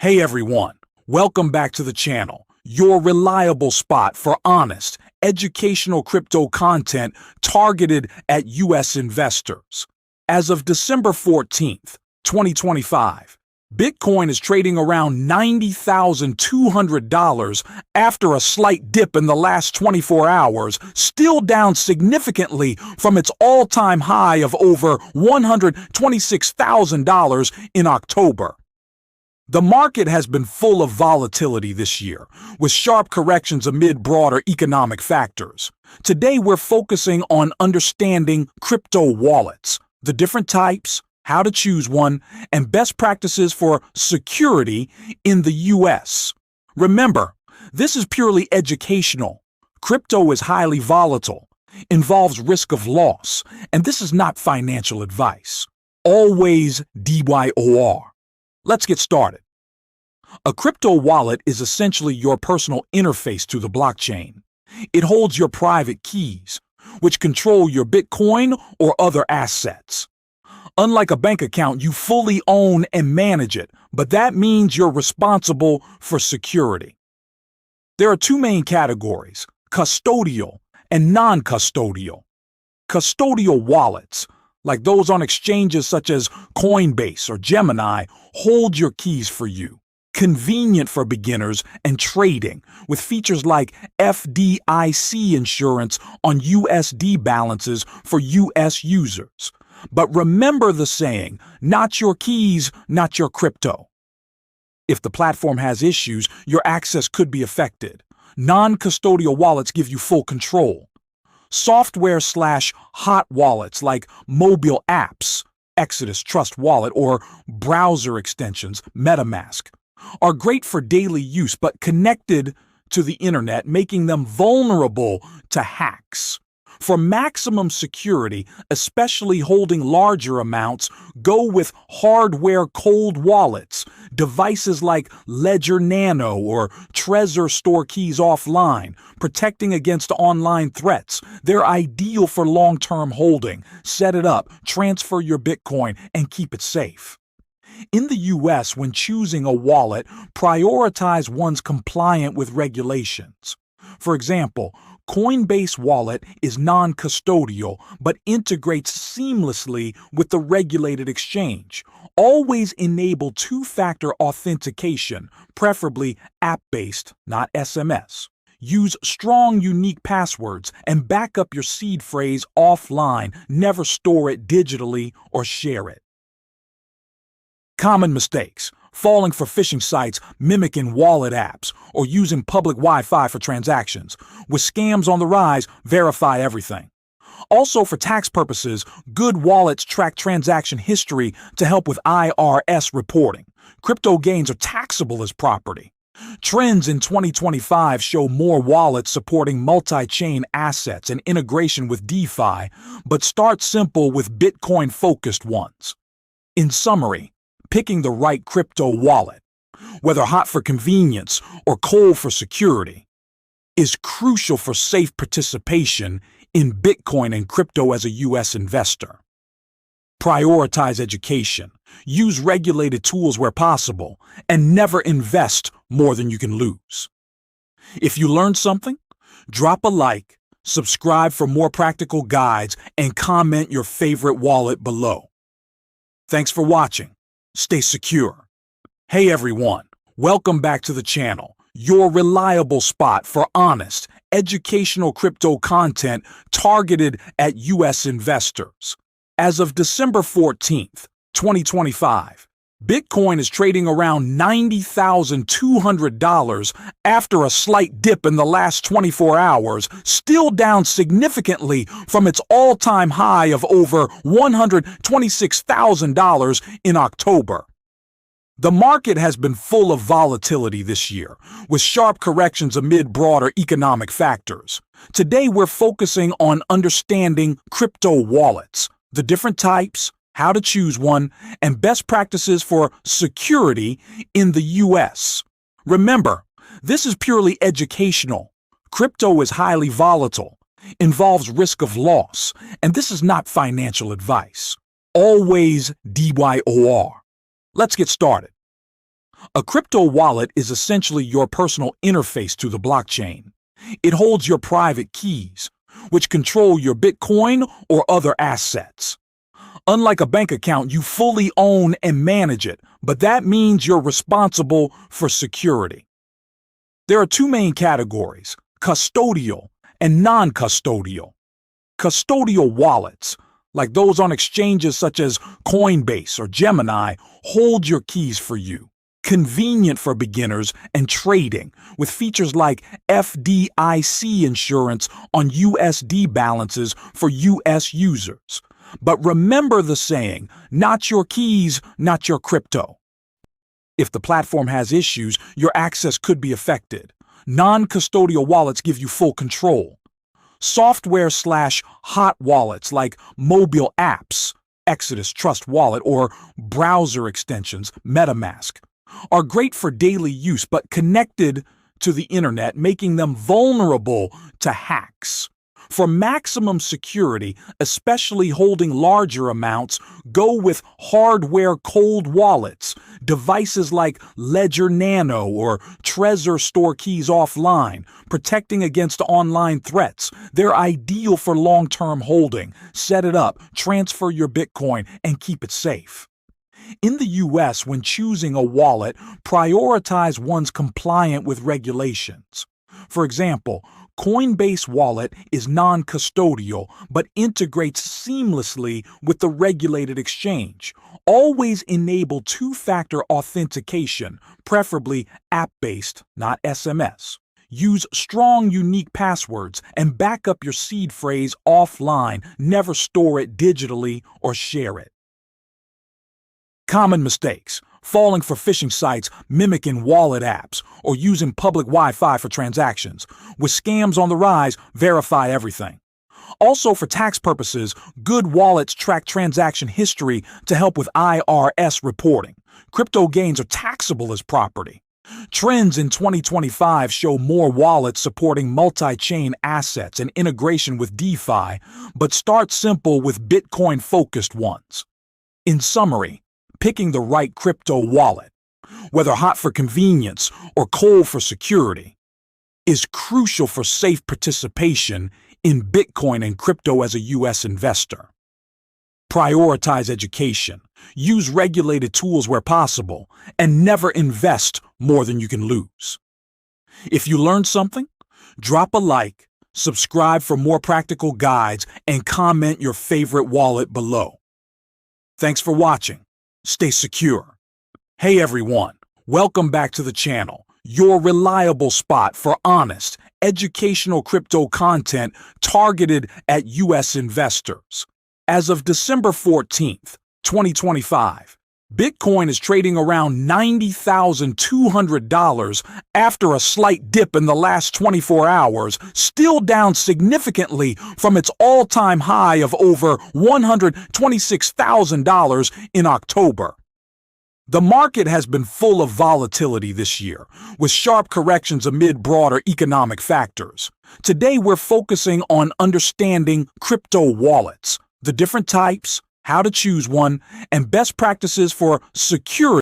Hey everyone, welcome back to the channel, your reliable spot for honest, educational crypto content targeted at U.S. investors. As of December 14th, 2025, Bitcoin is trading around $90,200 after a slight dip in the last 24 hours, still down significantly from its all-time high of over $126,000 in October. The market has been full of volatility this year, with sharp corrections amid broader economic factors. Today we're focusing on understanding crypto wallets, the different types, how to choose one, and best practices for security in the US. Remember, this is purely educational. Crypto is highly volatile, involves risk of loss, and this is not financial advice. Always DYOR. Let's get started. A crypto wallet is essentially your personal interface to the blockchain. It holds your private keys, which control your Bitcoin or other assets. Unlike a bank account, you fully own and manage it, but that means you're responsible for security. There are two main categories: custodial and non-custodial. Custodial wallets, like those on exchanges such as Coinbase or Gemini, hold your keys for you. Convenient for beginners and trading, with features like FDIC insurance on USD balances for US users. But remember the saying, not your keys, not your crypto. If the platform has issues, your access could be affected. Non-custodial wallets give you full control. Software/hot wallets like mobile apps, Exodus Trust Wallet, or browser extensions, MetaMask, are great for daily use but connected to the internet, making them vulnerable to hacks. For maximum security, especially holding larger amounts, go with hardware cold wallets. Devices like Ledger Nano or Trezor store keys offline, protecting against online threats. They're ideal for long-term holding. Set it up, transfer your Bitcoin, and keep it safe. In the US, when choosing a wallet, prioritize ones compliant with regulations. For example, Coinbase Wallet is non-custodial but integrates seamlessly with the regulated exchange. Always enable two-factor authentication, preferably app-based, not SMS. Use strong, unique passwords and back up your seed phrase offline. Never store it digitally or share it. Common mistakes: falling for phishing sites mimicking wallet apps, or using public Wi-Fi for transactions. With scams on the rise, verify everything. Also, for tax purposes, good wallets track transaction history to help with IRS reporting. Crypto gains are taxable as property. Trends in 2025 show more wallets supporting multi-chain assets and integration with DeFi, but start simple with Bitcoin-focused ones. In summary, picking the right crypto wallet, whether hot for convenience or cold for security, is crucial for safe participation in Bitcoin and crypto as a U.S. investor. Prioritize education, use regulated tools where possible, and never invest more than you can lose. If you learned something, drop a like, subscribe for more practical guides, and comment your favorite wallet below. Thanks for watching. Stay secure. Hey everyone, welcome back to the channel, your reliable spot for honest, educational crypto content targeted at U.S. investors. As of December 14th, 2025, Bitcoin is trading around $90,200 after a slight dip in the last 24 hours, still down significantly from its all-time high of over $126,000 in October. The market has been full of volatility this year, with sharp corrections amid broader economic factors. Today we're focusing on understanding crypto wallets, the different types, how to choose one, and best practices for security in the US. Remember, this is purely educational. Crypto is highly volatile, involves risk of loss, and this is not financial advice. Always DYOR. Let's get started. A crypto wallet is essentially your personal interface to the blockchain. It holds your private keys, which control your Bitcoin or other assets. Unlike a bank account, you fully own and manage it, but that means you're responsible for security. There are two main categories: custodial and non-custodial. Custodial wallets, like those on exchanges such as Coinbase or Gemini, hold your keys for you. Convenient for beginners and trading, with features like FDIC insurance on USD balances for US users. But remember the saying, not your keys, not your crypto. If the platform has issues, your access could be affected. Non-custodial wallets give you full control. Software/hot wallets like mobile apps, Exodus Trust Wallet, or browser extensions, MetaMask, are great for daily use but connected to the internet, making them vulnerable to hacks. For maximum security, especially holding larger amounts, go with hardware cold wallets. Devices like Ledger Nano or Trezor store keys offline, protecting against online threats. They're ideal for long-term holding. Set it up, transfer your Bitcoin, and keep it safe. In the US, when choosing a wallet, prioritize ones compliant with regulations. For example, Coinbase Wallet is non-custodial but integrates seamlessly with the regulated exchange. Always enable two-factor authentication, preferably app-based, not SMS. Use strong, unique passwords and back up your seed phrase offline. Never store it digitally or share it. Common mistakes: falling for phishing sites mimicking wallet apps, or using public Wi-Fi for transactions. With scams on the rise, verify everything. Also, for tax purposes, good wallets track transaction history to help with IRS reporting. Crypto gains are taxable as property. Trends in 2025 show more wallets supporting multi-chain assets and integration with DeFi, but start simple with Bitcoin-focused ones. In summary, picking the right crypto wallet, whether hot for convenience or cold for security, is crucial for safe participation in Bitcoin and crypto as a U.S. investor. Prioritize education, use regulated tools where possible, and never invest more than you can lose. If you learned something, drop a like, subscribe for more practical guides, and comment your favorite wallet below. Thanks for watching. Stay secure. Hey everyone, welcome back to the channel, your reliable spot for honest, educational crypto content targeted at U.S. investors. As of December 14th, 2025, Bitcoin is trading around $90,200 after a slight dip in the last 24 hours, still down significantly from its all-time high of over $126,000 in October. The market has been full of volatility this year, with sharp corrections amid broader economic factors. Today we're focusing on understanding crypto wallets, the different types, how to choose one, and best practices for security.